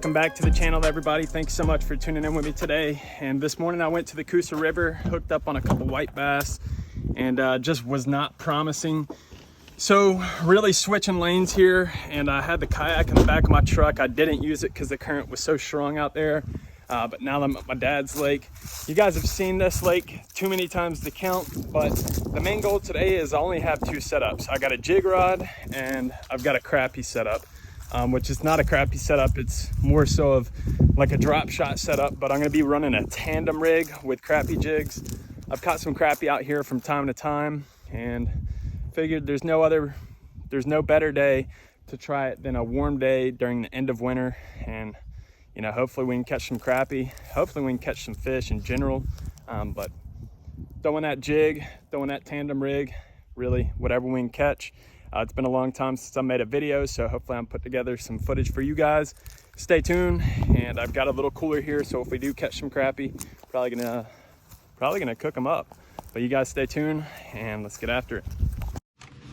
Welcome back to the channel, everybody. Thanks so much for tuning in with me today. And this morning I went to the Coosa River, hooked up on a couple white bass, and just was not promising. So really switching lanes here, and I had the kayak in the back of my truck. I didn't use it because the current was so strong out there. But now I'm at my dad's lake. You guys have seen this lake too many times to count, but the main goal today is I only have two setups. I got a jig rod and I've got a crappie setup, which is not a crappie setup. It's more so of like a drop shot setup, but I'm gonna be running a tandem rig with crappie jigs. I've caught some crappie out here from time to time and figured there's no better day to try it than a warm day during the end of winter. And you know, hopefully we can catch some crappie. Hopefully we can catch some fish in general. But throwing that jig, throwing that tandem rig, really whatever we can catch. It's been a long time since I made a video, so hopefully I'm put together some footage for you guys. Stay tuned, and I've got a little cooler here, so if we do catch some crappie, probably gonna cook them up. But you guys stay tuned, and let's get after it.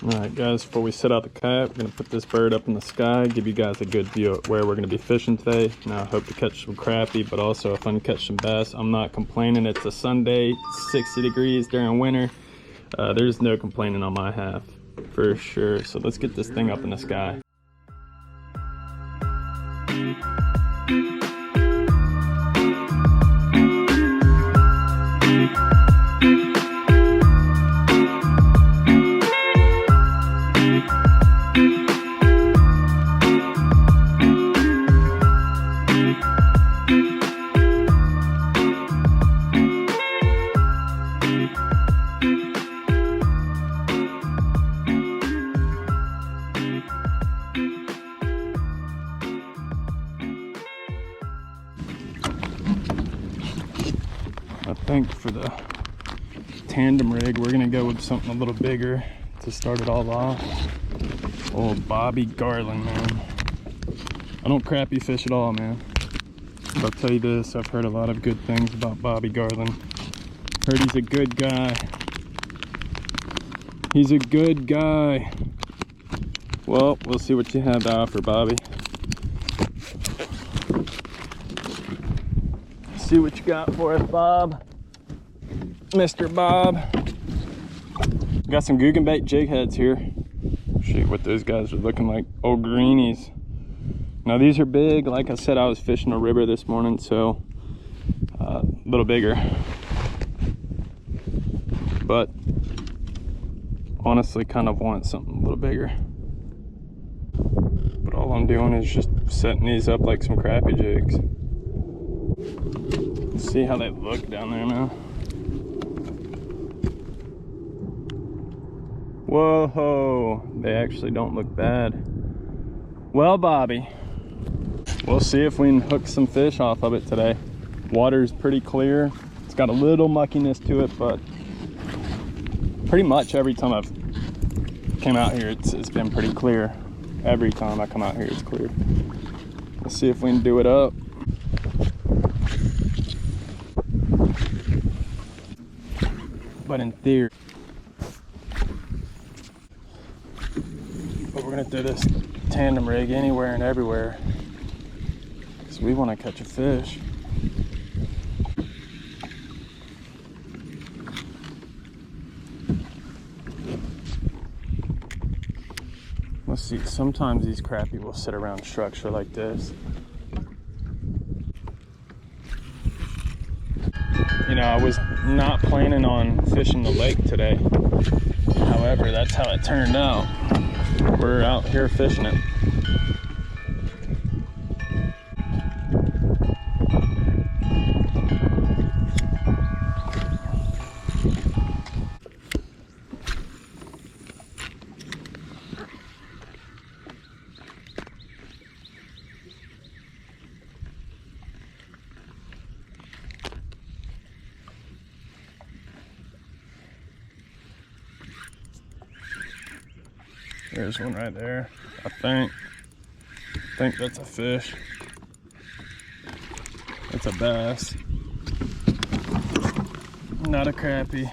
All right, guys, before we set out the kayak, we're gonna put this bird up in the sky, give you guys a good view of where we're gonna be fishing today. Now, I hope to catch some crappie, but also if I can catch some bass, I'm not complaining. It's a Sunday, 60 degrees during winter. There's no complaining on my half, for sure. So let's get this thing up in the sky. I think for the tandem rig, we're gonna go with something a little bigger to start it all off. Old Bobby Garland, man. I don't crappie fish at all, man. But I'll tell you this, I've heard a lot of good things about Bobby Garland. Heard he's a good guy. He's a good guy. Well, we'll see what you have to offer, Bobby. See what you got for us, Bob. Mr. Bob. Got some Guggenbait jig heads here. Shoot what those guys are looking like. Old greenies. Now these are big. Like I said, I was fishing a river this morning, so a little bigger. But honestly, kind of want something a little bigger. But all I'm doing is just setting these up like some crappie jigs. See how they look down there now. Whoa, they actually don't look bad. Well, Bobby, we'll see if we can hook some fish off of it today. Water's pretty clear. It's got a little muckiness to it, but pretty much every time I've came out here, it's been pretty clear. Every time I come out here, it's clear. Let's see if we can do it up. But in theory, we're gonna do this tandem rig anywhere and everywhere because we want to catch a fish. Let's see, sometimes these crappie will sit around structure like this. You know, I was not planning on fishing the lake today. However, that's how it turned out. We're out here fishing it. There's one right there. I think that's a fish. It's a bass. Not a crappie.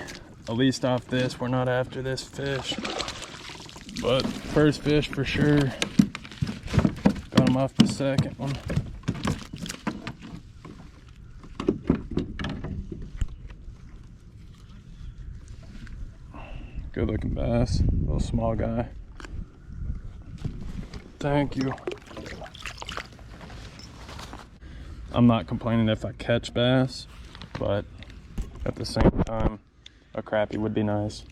At least off this, we're not after this fish. But first fish for sure. Got him off the second one. Good looking bass, little small guy. Thank you. I'm not complaining if I catch bass, but at the same time, a crappie would be nice.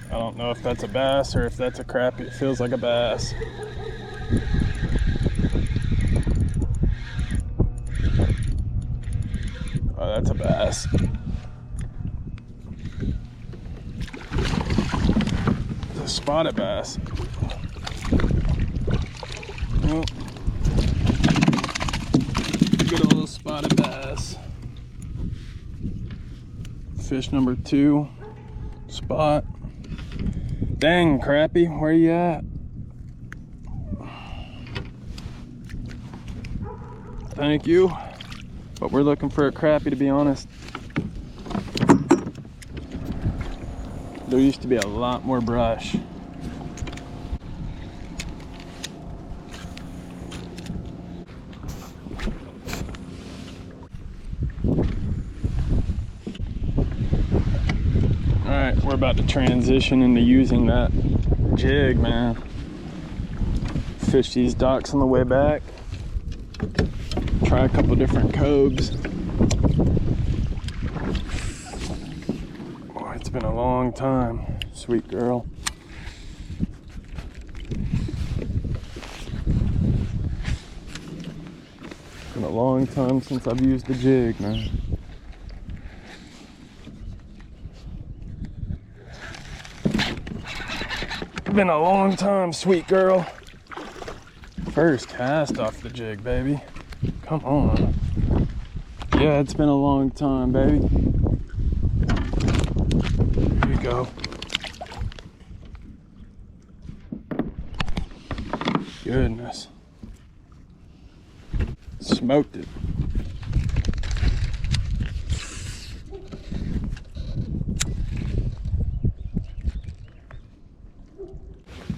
I don't know if that's a bass or if that's a crappie. It feels like a bass. Oh, that's a bass. It's a spotted bass. Oh. Good old spotted bass. Fish number 2. Spot. Dang, crappie, where you at? Thank you. But we're looking for a crappie, to be honest. There used to be a lot more brush. Alright, we're about to transition into using that jig, man. Fish these docks on the way back. Try a couple different coves. Boy, it's been a long time, sweet girl. Been a long time since I've used the jig, man. Been a long time, sweet girl. First cast off the jig, baby. Come on. Yeah, it's been a long time, baby. Here you go. Goodness. Smoked it.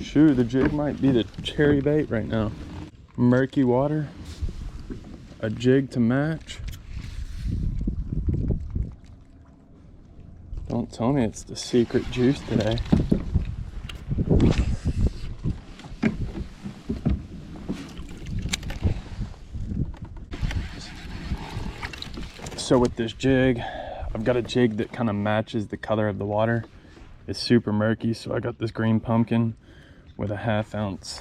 Shoot, the jig might be the cherry bait right now. Murky water. A jig to match. Don't tell me it's the secret juice today. So with this jig, I've got a jig that kind of matches the color of the water. It's super murky, so I got this green pumpkin with a 1/2 ounce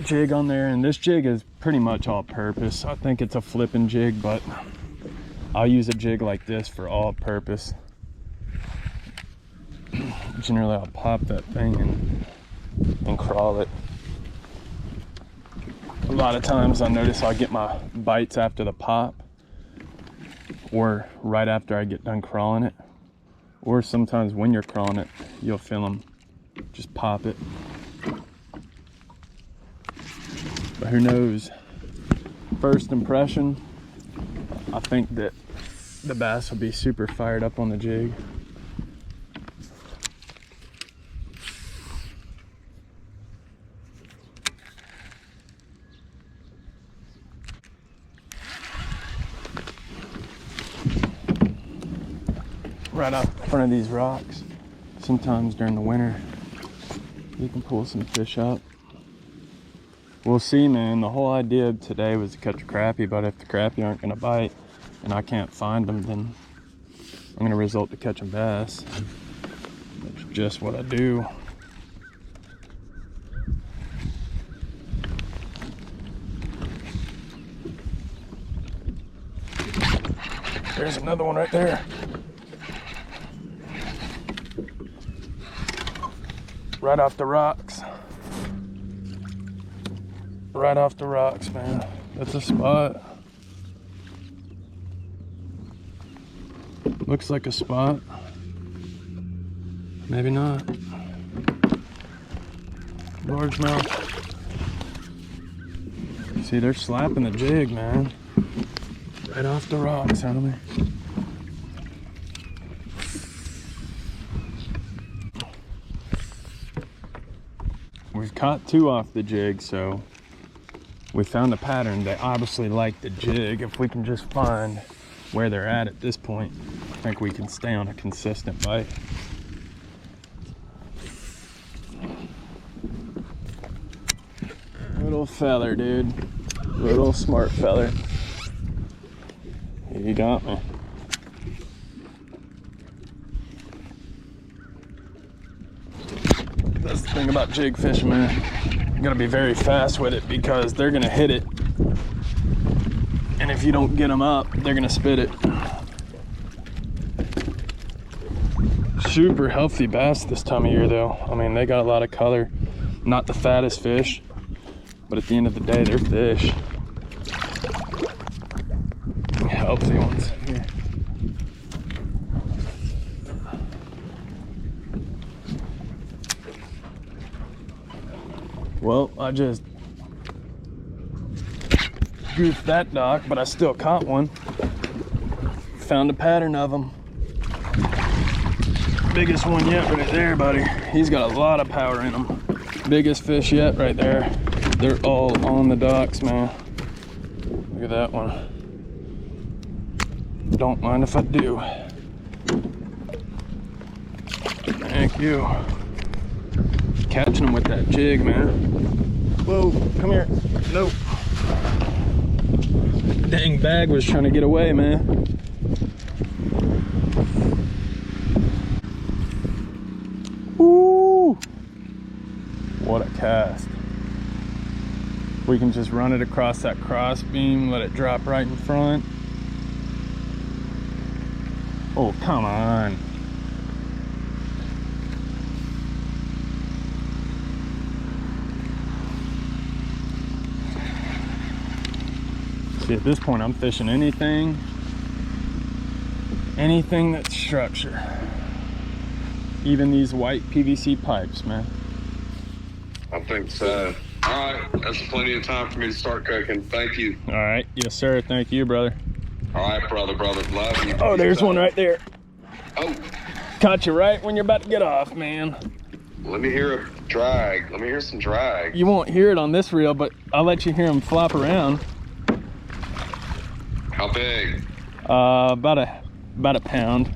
jig on there, and this jig is pretty much all purpose. I think it's a flipping jig, but I'll use a jig like this for all purpose. Generally I'll pop that thing and crawl it. A lot of times I notice I'll get my bites after the pop, or right after I get done crawling it, or sometimes when you're crawling it you'll feel them just pop it. But who knows? First impression, I think that the bass will be super fired up on the jig. Right out in front of these rocks, sometimes during the winter, you can pull some fish up. We'll see, man. The whole idea of today was to catch a crappie, but if the crappie aren't gonna bite and I can't find them, then I'm gonna resort to catching bass. That's just what I do. There's another one right there. Right off the rocks. Right off the rocks, man. That's a spot. Looks like a spot. Maybe not. Largemouth. See, they're slapping the jig, man. Right off the rocks, homie. We've caught 2 off the jig, so we found a pattern. They obviously like the jig. If we can just find where they're at this point, I think we can stay on a consistent bite. Little feather, dude. Little smart feather. You got me. That's the thing about jig fishing, man. You gotta be very fast with it because they're gonna hit it. And if you don't get them up, they're gonna spit it. Super healthy bass this time of year though. I mean, they got a lot of color. Not the fattest fish, but at the end of the day, they're fish. Healthy ones here. Well, I just goofed that dock, but I still caught one. Found a pattern of them. Biggest one yet right there, buddy. He's got a lot of power in him. Biggest fish yet right there. They're all on the docks, man. Look at that one. Don't mind if I do. Thank you. Catching them with that jig, man. Whoa, come here. Nope. Dang bag was trying to get away, man. Woo! What a cast. We can just run it across that cross beam, let it drop right in front. Oh, come on. See, at this point, I'm fishing anything that's structure. Even these white PVC pipes, man. I think so. All right, that's plenty of time for me to start cooking. Thank you. All right, yes, sir. Thank you, brother. All right, brother. Love you. Oh, there's one right there. Oh. Caught you right when you're about to get off, man. Let me hear a drag. Let me hear some drag. You won't hear it on this reel, but I'll let you hear them flop around. How big? About a pound.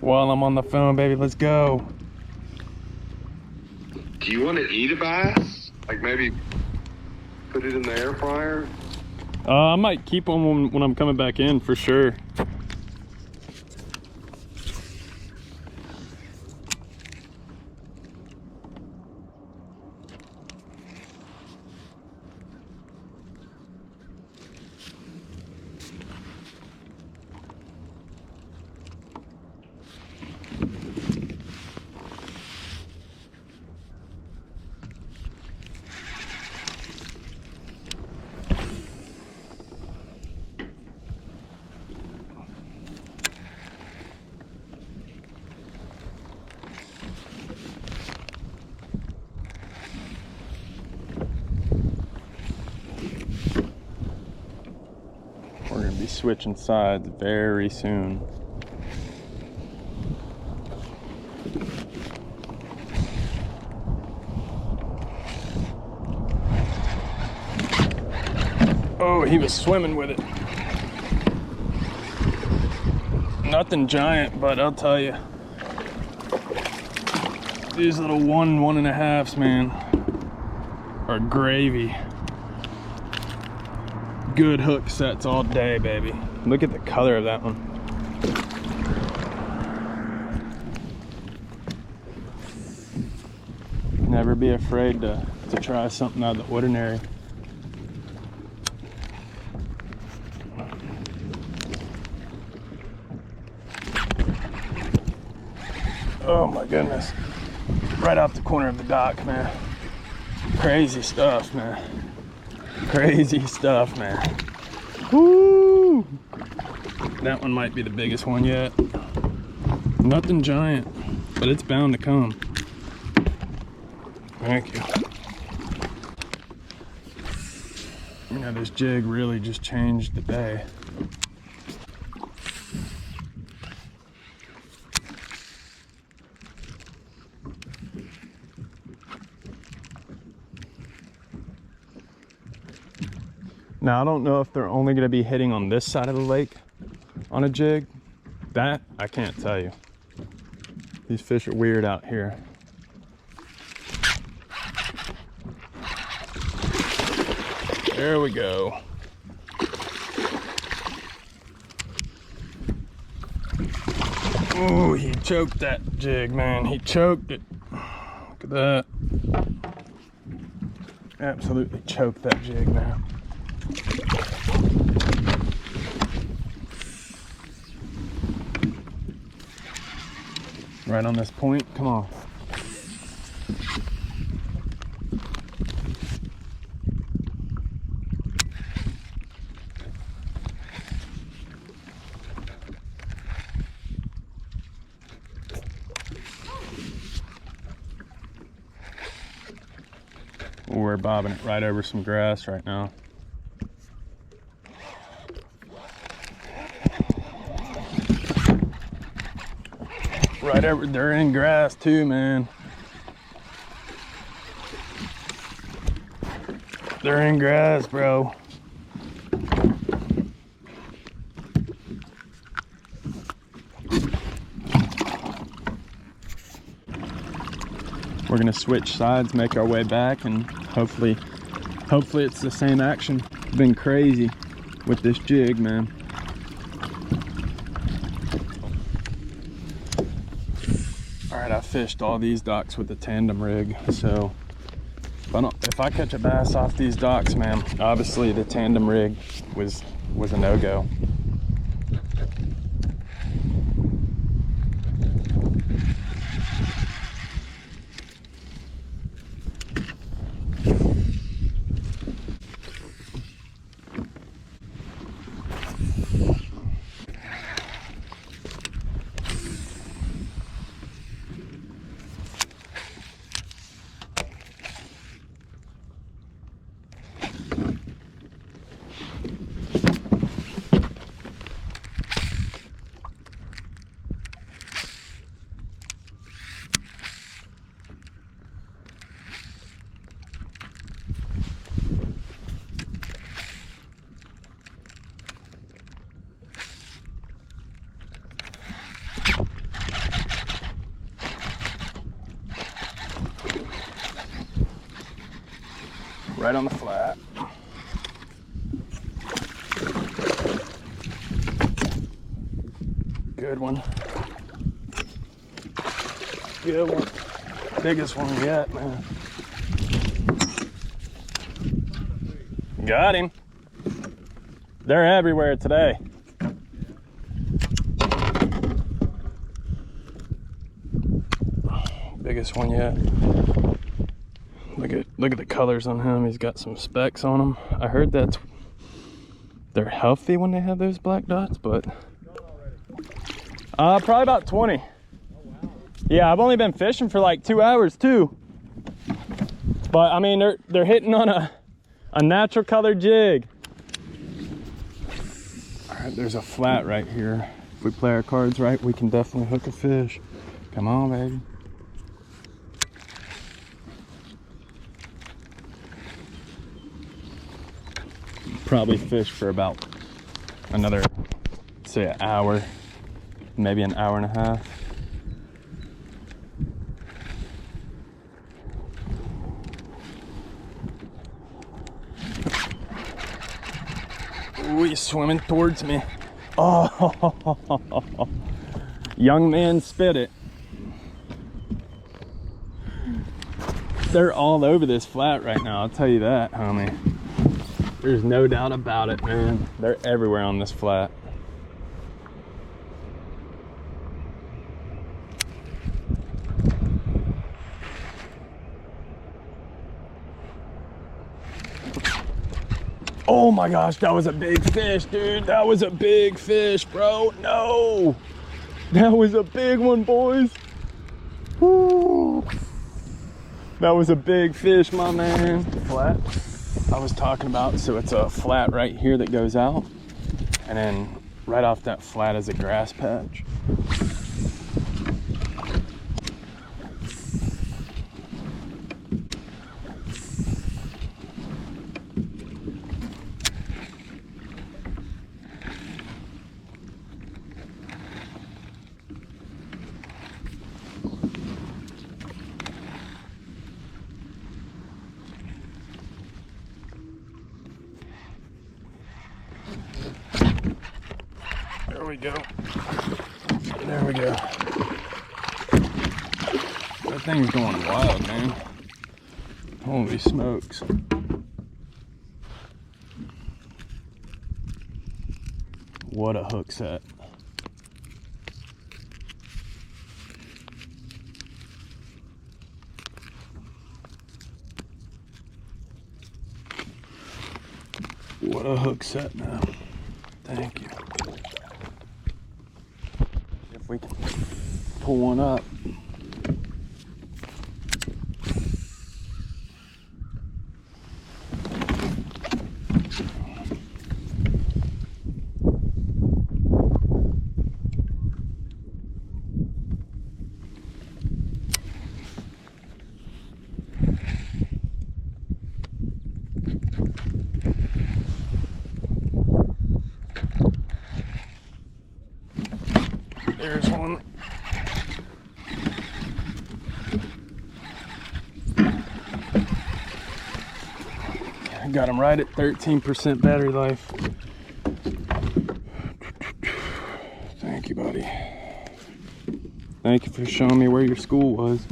While I'm on the phone, baby, let's go. Do you want to eat a bass? Like maybe put it in the air fryer? I might keep one when I'm coming back in for sure. We're gonna be switching sides very soon. Oh, he was swimming with it. Nothing giant, but I'll tell you, these little 1.5s, man, are gravy. Good hook sets all day, baby. Look at the color of that one. Never be afraid to try something out of the ordinary. Oh my goodness. Right off the corner of the dock, man. Crazy stuff, man. Crazy stuff, man. Woo! That one might be the biggest one yet. Nothing giant, but it's bound to come. Thank you. You know, this jig really just changed the day. Now, I don't know if they're only gonna be hitting on this side of the lake on a jig. That, I can't tell you. These fish are weird out here. There we go. Oh, he choked that jig, man. He choked it. Look at that. Absolutely choked that jig, man. Right on this point, come on. We're bobbing it right over some grass right now. Right over, they're in grass too, man. They're in grass, bro. We're gonna switch sides, make our way back, and hopefully it's the same action. It's been crazy with this jig, man. All right, I fished all these docks with the tandem rig, so if I catch a bass off these docks, man, obviously the tandem rig was a no-go. Right on the flat. Good one. Good one. Biggest one yet, man. Got him. They're everywhere today. Biggest one yet. Look at the colors on him. He's got some specks on him. I heard that they're healthy when they have those black dots, but probably about 20. Yeah, I've only been fishing for like 2 hours too. But I mean, they're hitting on a natural colored jig. All right, there's a flat right here. If we play our cards right, we can definitely hook a fish. Come on, baby. Probably fish for about another, say, an hour, maybe an hour and a half. Ooh, he's swimming towards me. Oh, young man spit it. They're all over this flat right now, I'll tell you that, homie. There's no doubt about it, man. They're everywhere on this flat. Oh my gosh, that was a big fish, dude. That was a big fish, bro. No. That was a big one, boys. Woo. That was a big fish, my man. Flat. I was talking about. So it's a flat right here that goes out, and then right off that flat is a grass patch. There we go. There we go. That thing's going wild, man. Holy smokes. What a hook set. What a hook set, man. Thank you. If we can pull one up. There's one. I got him right at 13% battery life. Thank you, buddy. Thank you for showing me where your school was.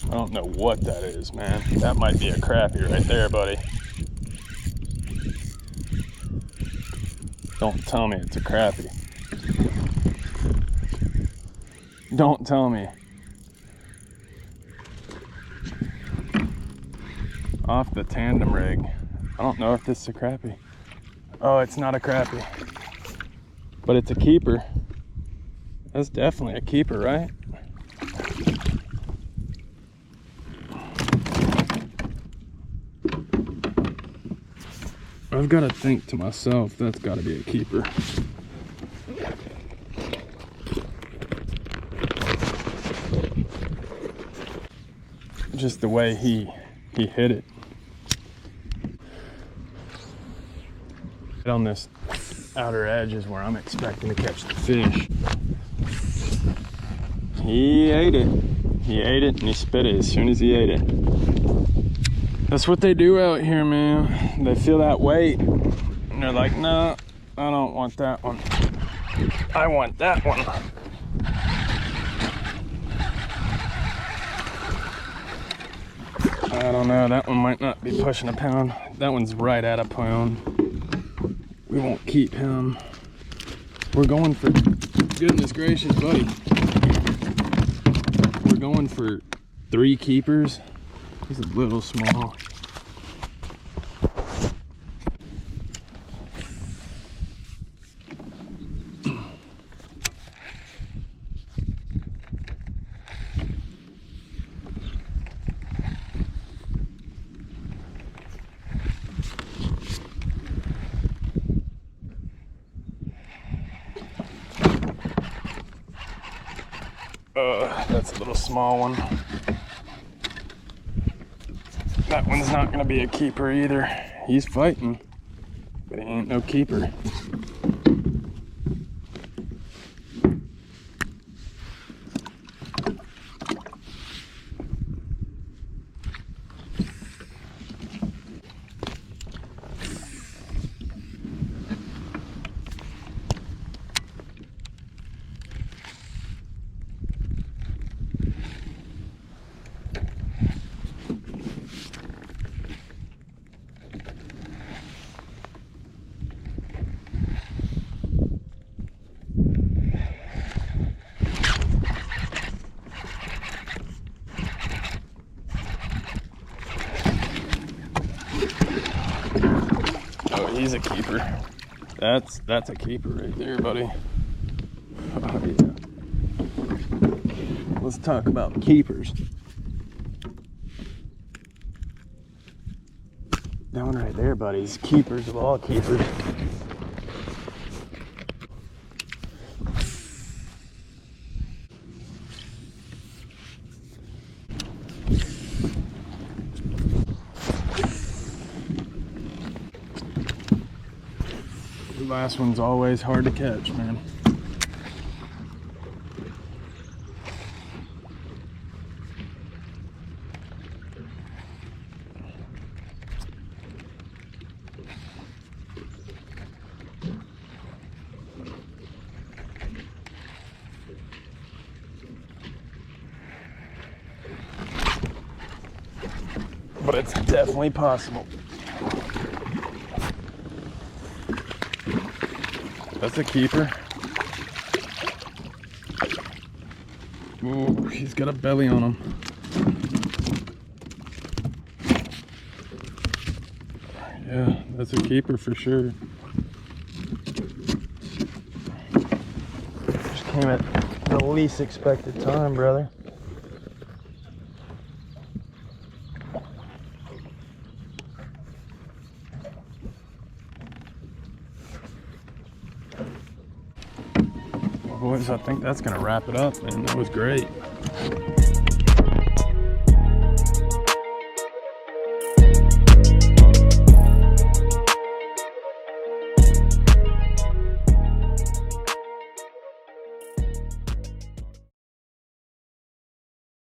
I don't know what that is, man. That might be a crappie right there, buddy. Don't tell me it's a crappie. Don't tell me. Off the tandem rig. I don't know if this is a crappie. Oh, it's not a crappie. But it's a keeper. That's definitely a keeper, right? I've got to think to myself, that's got to be a keeper. Just the way he hit it. On this outer edge is where I'm expecting to catch the fish. He ate it. He ate it and he spit it as soon as he ate it. That's what they do out here, man. They feel that weight and they're like, no, I don't want that one. I want that one. I don't know, that one might not be pushing a pound. That one's right at a pound. We won't keep him. We're going for, goodness gracious, buddy. We're going for 3 keepers. He's a little small. That's a little small one. That one's not gonna be a keeper either. He's fighting, but he ain't no keeper. he's a keeper. That's a keeper right there, buddy. Oh, yeah. Let's talk about keepers. That one right there, buddy, is keepers of all keepers. The last one's always hard to catch, man. But it's definitely possible. That's a keeper. Ooh, he's got a belly on him. Yeah, that's a keeper for sure. Just came at the least expected time, brother. Boys, I think that's gonna wrap it up, man. That was great.